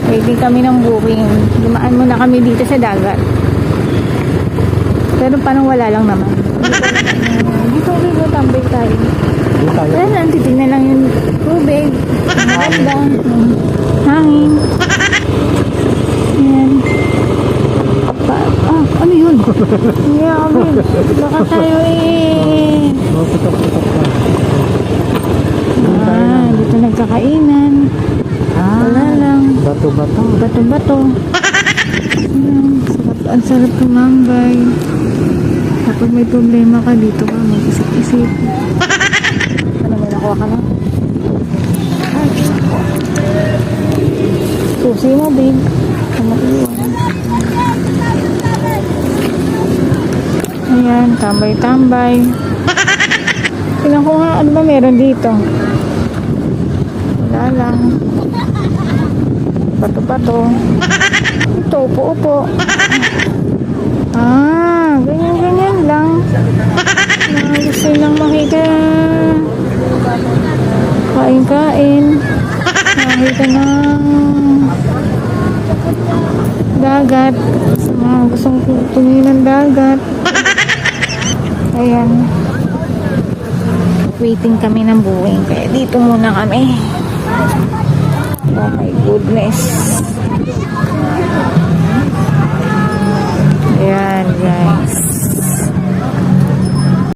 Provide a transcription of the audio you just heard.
Waiting kami ng booking. Dumaan muna kami dito sa dagat. Pero parang wala lang naman. Dito ulit mo tambay tayo. Wala lang, titignan lang yung tubig. Maganda. Hangin. Ayan. Ano yun? Yeah, kami. Baka tayo dito nagkakainan. Wala lang. Bato-bato. Bato-bato. Ang sarap tumambay. Kapag may problema ka dito ka, mag-isip-isip. Ano, may nakuha ka na? Susi mo, babe. Ano iwan? Ayan, tambay-tambay. Tingnan ko nga, ano ba meron dito? Wala lang. Bato-bato. Ito, upo-upo. Ganyan-ganyan lang. Gusto lang makita. Kain-kain. Makita ng dagat. Sa mga gustong tumingin ng dagat. Ayan. Waiting kami ng buwing. Kaya dito muna kami. Oh my goodness. Ayan guys.